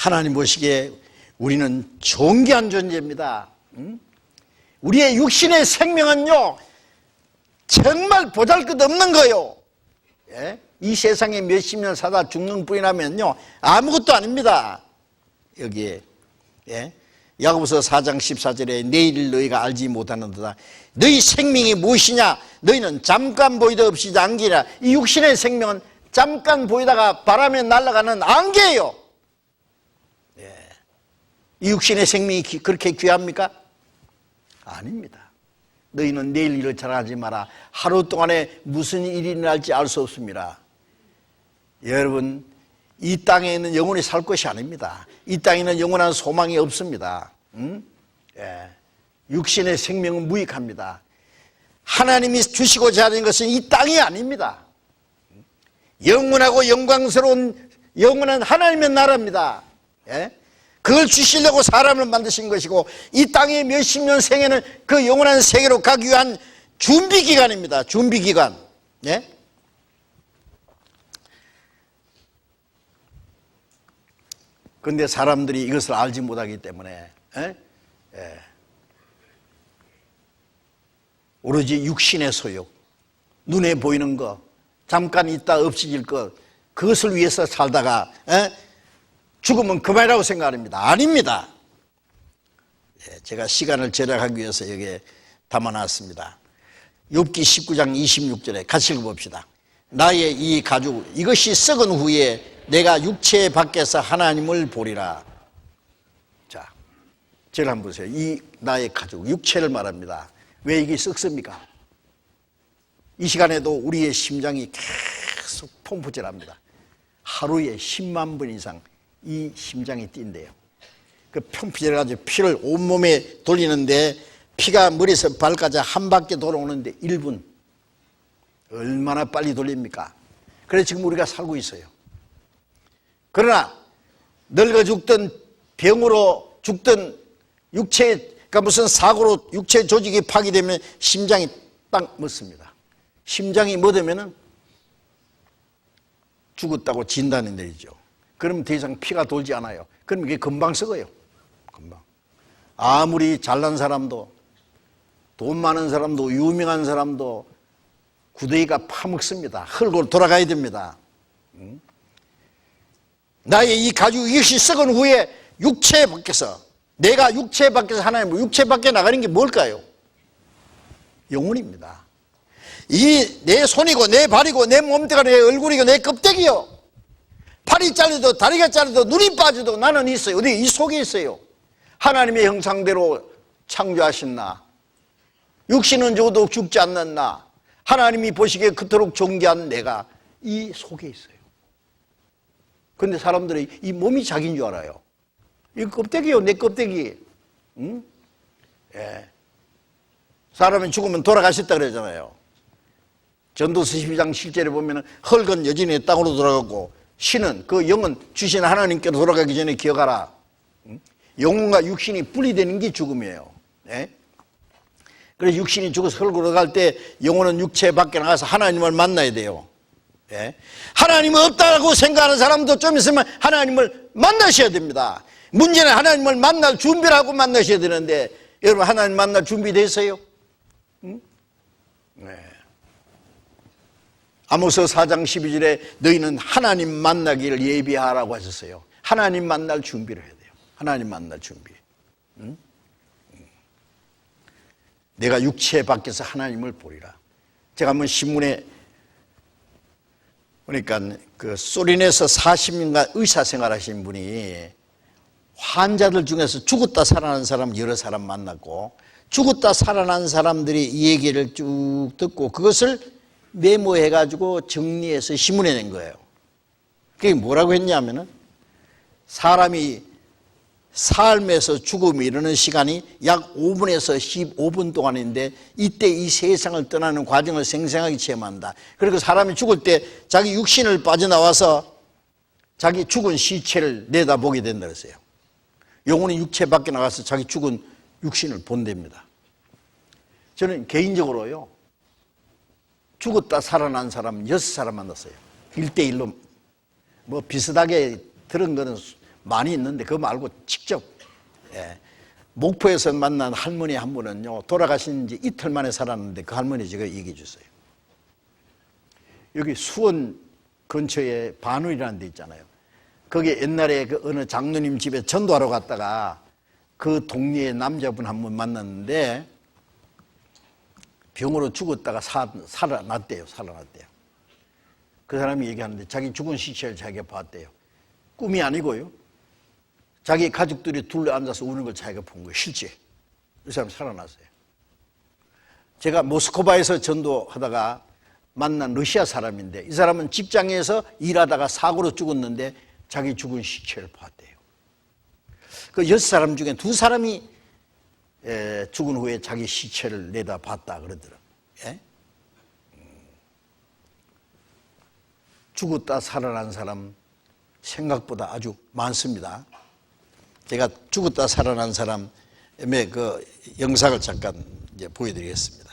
하나님 보시기에 우리는 존귀한 존재입니다. 우리의 육신의 생명은요 정말 보잘것없는 거요. 예? 이 세상에 몇십 년 사다 죽는 뿐이라면요 아무것도 아닙니다. 여기에 예? 야고보서 4장 14절에 내일을 너희가 알지 못하는도다. 너희 생명이 무엇이냐? 너희는 잠깐 보이다 없이 안개라. 이 육신의 생명은 잠깐 보이다가 바람에 날아가는 안개예요. 예. 이 육신의 생명이 그렇게 귀합니까? 아닙니다. 너희는 내일 일을 잘하지 마라. 하루 동안에 무슨 일이 일어날지 알 수 없습니다. 여러분, 이 땅에는 영원히 살 것이 아닙니다. 이 땅에는 영원한 소망이 없습니다. 예. 육신의 생명은 무익합니다. 하나님이 주시고자 하는 것은 이 땅이 아닙니다. 영원하고 영광스러운 영원한 하나님의 나라입니다. 예? 그걸 주시려고 사람을 만드신 것이고 이 땅의 몇십 년 생애는 그 영원한 세계로 가기 위한 준비기간입니다. 준비기간. 예? 그런데 사람들이 이것을 알지 못하기 때문에 오로지 육신의 소욕, 눈에 보이는 것, 잠깐 있다 없어질 것, 그것을 위해서 살다가 죽으면 그만이라고 생각합니다. 아닙니다. 제가 시간을 절약하기 위해서 여기에 담아놨습니다. 욥기 19장 26절에 같이 읽어봅시다. 나의 이 가죽 이것이 썩은 후에 내가 육체 밖에서 하나님을 보리라. 자, 저를 한번 보세요. 이 나의 가죽 육체를 말합니다. 왜 이게 썩습니까? 이 시간에도 우리의 심장이 계속 펌프질합니다. 하루에 10만 번 이상 이 심장이 뛴대요. 그 펌프질해가지고 피를 온몸에 돌리는데 피가 머리에서 발까지 한 바퀴 돌아오는데 1분. 얼마나 빨리 돌립니까? 그래서 지금 우리가 살고 있어요. 그러나 늙어 죽든 병으로 죽든 육체가 무슨 사고로 육체 조직이 파괴되면 심장이 딱 멎습니다. 심장이 멎으면 죽었다고 진단이 내리죠. 그러면 더 이상 피가 돌지 않아요. 그럼 이게 금방 썩어요. 금방. 아무리 잘난 사람도 돈 많은 사람도 유명한 사람도 구더기가 파먹습니다. 흙으로 돌아가야 됩니다. 나의 이 가죽 이것이 썩은 후에 육체 밖에서 내가 육체 밖에서 하나님 육체 밖에 나가는 게 뭘까요? 영혼입니다. 이 내 손이고 내 발이고 내 몸뚱아리고 내 얼굴이고 내 껍데기요. 팔이 잘려도 다리가 잘려도 눈이 빠져도 나는 있어요. 어디 이 속에 있어요. 하나님의 형상대로 창조하신 나, 육신은 죽어도 죽지 않는 나, 하나님이 보시기에 그토록 존귀한 내가 이 속에 있어요. 그런데 사람들이 이 몸이 자기인 줄 알아요. 이 껍데기요, 내 껍데기. 응? 예. 사람이 죽으면 돌아가셨다 그러잖아요. 전도서 12장 7절에 보면 흙은 여전히 땅으로 돌아가고 신은 그 영은 주신 하나님께로 돌아가기 전에 기억하라. 영혼과 육신이 분리되는 게 죽음이에요. 예? 그래서 육신이 죽어서 흙으로 들어갈 때 영혼은 육체 밖에 나가서 하나님을 만나야 돼요. 예? 하나님은 없다고 생각하는 사람도 좀 있으면 하나님을 만나셔야 됩니다. 문제는 하나님을 만날 준비를 하고 만나셔야 되는데 여러분 하나님 만날 준비되세요? 응? 네. 아모스 4장 12절에 너희는 하나님 만나기를 예비하라고 하셨어요. 하나님 만날 준비를 해야 돼요. 하나님 만날 준비. 응? 내가 육체 밖에서 하나님을 보리라. 제가 한번 신문에 그러니까 그 소린에서 40년간 의사 생활하신 분이 환자들 중에서 죽었다 살아난 사람 여러 사람 만났고 죽었다 살아난 사람들이 이 얘기를 쭉 듣고 그것을 메모해가지고 정리해서 신문에 낸 거예요. 그게 뭐라고 했냐면은 사람이 삶에서 죽음이 이르는 시간이 약 5분에서 15분 동안인데 이때 이 세상을 떠나는 과정을 생생하게 체험한다. 그리고 사람이 죽을 때 자기 육신을 빠져나와서 자기 죽은 시체를 내다보게 된다 그랬어요. 영혼이 육체 밖에 나가서 자기 죽은 육신을 본답니다. 저는 개인적으로요 죽었다 살아난 사람 6사람 만났어요. 1대1로 뭐 비슷하게 들은 거는 많이 있는데 그거 말고 직접 목포에서 만난 할머니 한 분은요, 돌아가신 지 이틀 만에 살았는데 그 할머니 제가 얘기해 줬어요. 여기 수원 근처에 반울이라는 데 있잖아요. 거기 옛날에 그 어느 장로님 집에 전도하러 갔다가 그 동네에 남자분 한 분 만났는데 병으로 죽었다가 살아났대요. 그 사람이 얘기하는데 자기 죽은 시체를 자기가 봤대요. 꿈이 아니고요. 자기 가족들이 둘러앉아서 우는 걸 자기가 본 거예요. 실제. 이 사람이 살아났어요. 제가 모스크바에서 전도하다가 만난 러시아 사람인데 이 사람은 직장에서 일하다가 사고로 죽었는데 자기 죽은 시체를 봤대요. 그 6사람 중에 2사람이 죽은 후에 자기 시체를 내다 봤다 그러더라고요. 죽었다 살아난 사람 생각보다 아주 많습니다. 제가 죽었다 살아난 사람의 그 영상을 잠깐 이제 보여드리겠습니다.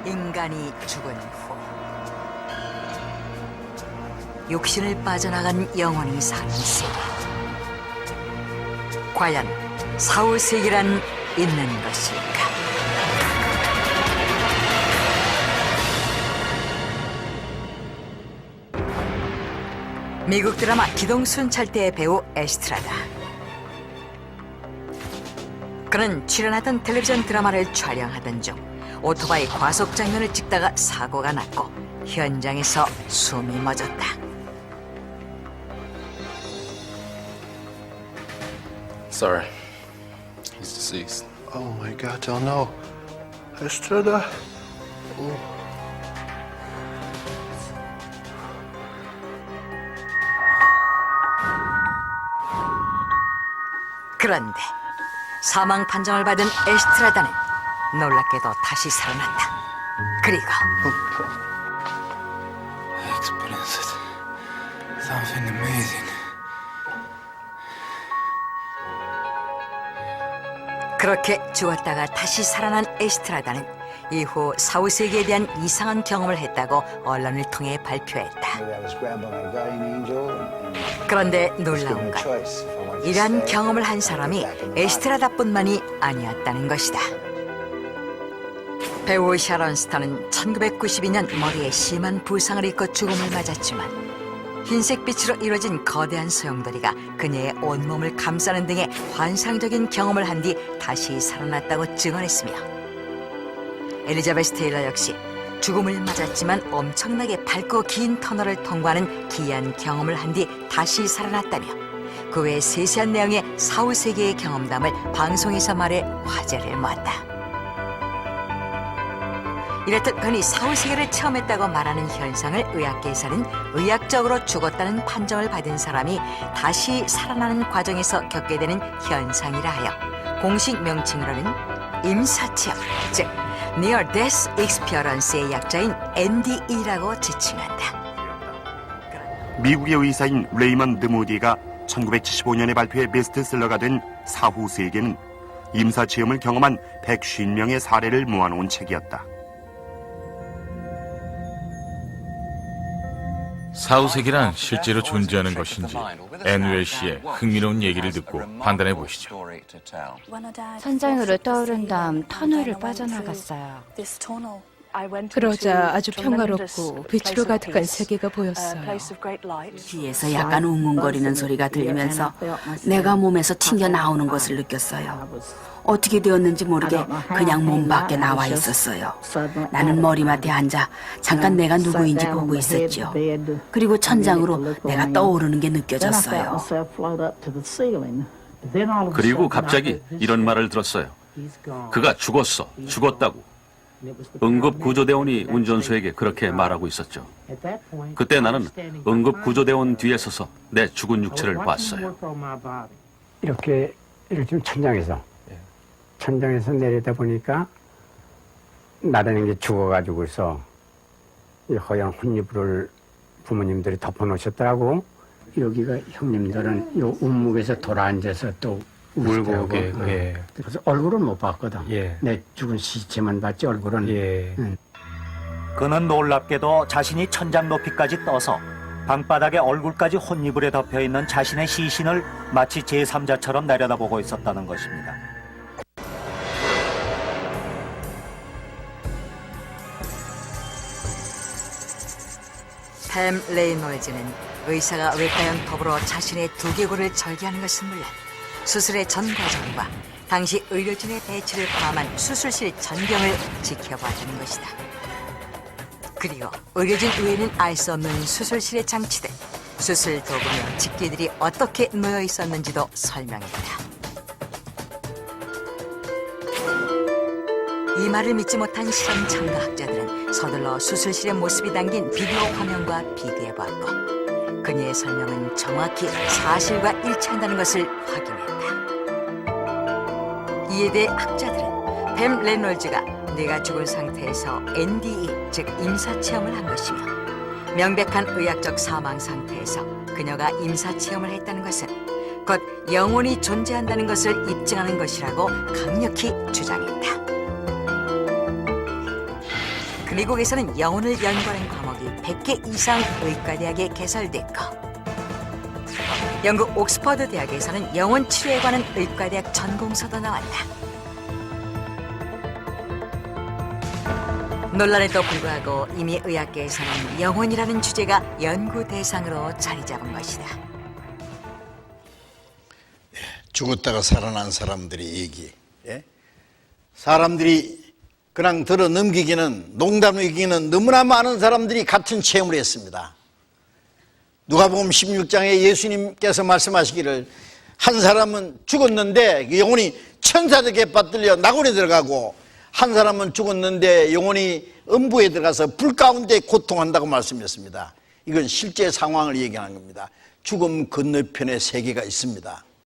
인간이 죽은 후 육신을 빠져나간 영혼이 사는 세계. 과연 사후세계란 있는 것일까? 미국 드라마 기동순찰대의 배우 에스트라다. 그는 출연하던 텔레비전 드라마를 촬영하던 중 오토바이 과속 장면을 찍다가 사고가 났고 현장에서 숨이 멎었다. Sorry. He's deceased. Oh my God, oh no. Estrada. 그런데 사망 판정을 받은 에스트라다는 놀랍게도 다시 살아났다. 그리고 I experienced something amazing. 그렇게 죽었다가 다시 살아난 에스트라다는 이후 사후세계에 대한 이상한 경험을 했다고 언론을 통해 발표했다. 그런데 놀라운 건 이러한 경험을 한 사람이 에스트라다뿐만이 아니었다는 것이다. 배우 샤론 스톤은 1992년 머리에 심한 부상을 입고 죽음을 맞았지만 흰색 빛으로 이루어진 거대한 소용돌이가 그녀의 온몸을 감싸는 등의 환상적인 경험을 한 뒤 다시 살아났다고 증언했으며 엘리자베스 테일러 역시 죽음을 맞았지만 엄청나게 밝고 긴 터널을 통과하는 기이한 경험을 한 뒤 다시 살아났다며 그 외 세세한 내용의 사후세계의 경험담을 방송에서 말해 화제를 모았다. 이렇듯 그니 사후세계를 체험했다고 말하는 현상을 의학계에서는 의학적으로 죽었다는 판정을 받은 사람이 다시 살아나는 과정에서 겪게 되는 현상이라 하여 공식 명칭으로는 임사체험, 즉 Near Death Experience의 약자인 NDE라고 지칭한다. 미국의 의사인 레이먼드 무디가 1975년에 발표해 베스트셀러가 된 사후세계는 임사체험을 경험한 150명의 사례를 모아놓은 책이었다. 사후세계란 실제로 존재하는 것인지 앤웰 씨의 흥미로운 얘기를 듣고 판단해 보시죠. 선장으로 떠오른 다음 터널을 빠져나갔어요. 그러자 아주 평화롭고 빛으로 가득한 세계가 보였어요. 뒤에서 약간 웅웅거리는 소리가 들리면서 내가 몸에서 튕겨 나오는 것을 느꼈어요. 어떻게 되었는지 모르게 그냥 몸 밖에 나와 있었어요. 나는 머리맡에 앉아 잠깐 내가 누구인지 보고 있었죠. 그리고 천장으로 내가 떠오르는 게 느껴졌어요. 그리고 갑자기 이런 말을 들었어요. 그가 죽었다고. 응급구조대원이 운전수에게 그렇게 말하고 있었죠. 그때 나는 응급구조대원 뒤에 서서 내 죽은 육체를 봤어요. 이렇게 천장에서 내리다 보니까 나라는 게 죽어가지고서 이 허연 혼이불을 부모님들이 덮어놓으셨더라고. 여기가 형님들은 요 운목에서 돌아앉아서 또 울고 오게. 그래서 얼굴은 못 봤거든. 내 죽은 시체만 봤지 얼굴은. 그는 놀랍게도 자신이 천장 높이까지 떠서 방바닥에 얼굴까지 혼이불에 덮여있는 자신의 시신을 마치 제3자처럼 내려다보고 있었다는 것입니다. 팸 레이놀즈는 의사가 외과형 톱으로 자신의 두개골을 절개하는 것은 물론 수술의 전 과정과 당시 의료진의 배치를 포함한 수술실 전경을 지켜봤다는 것이다. 그리고 의료진 외에는 알 수 없는 수술실의 장치들, 수술 도구며 집게들이 어떻게 놓여 있었는지도 설명했다. 이 말을 믿지 못한 실험 참가학자들은 서둘러 수술실의 모습이 담긴 비디오 화면과 비교해보았고 그녀의 설명은 정확히 사실과 일치한다는 것을 확인했다. 이에 대해 학자들은 뱀 레놀즈가 뇌가 죽은 상태에서 NDE, 즉 임사체험을 한 것이며 명백한 의학적 사망 상태에서 그녀가 임사체험을 했다는 것은 곧 영혼이 존재한다는 것을 입증하는 것이라고 강력히 주장했다. 미국에서는 영혼을 연구하는 과목이 100개 이상 의과대학에 개설됐고 영국 옥스퍼드 대학에서는 영혼 치료에 관한 의과대학 전공서도 나왔다. 논란에도 불구하고 이미 의학계에서는 영혼이라는 주제가 연구 대상으로 자리 잡은 것이다. 죽었다가 살아난 사람들의 얘기. 사람들이 그냥 들어 넘기기는, 농담을 이기는 너무나 많은 사람들이 같은 체험을 했습니다. 누가복음 16장에 예수님께서 말씀하시기를 한 사람은 죽었는데 영혼이 천사들에게 받들려 낙원에 들어가고 한 사람은 죽었는데 영혼이 음부에 들어가서 불 가운데 고통한다고 말씀했습니다. 이건 실제 상황을 얘기하는 겁니다. 죽음 건너편에 세계가 있습니다.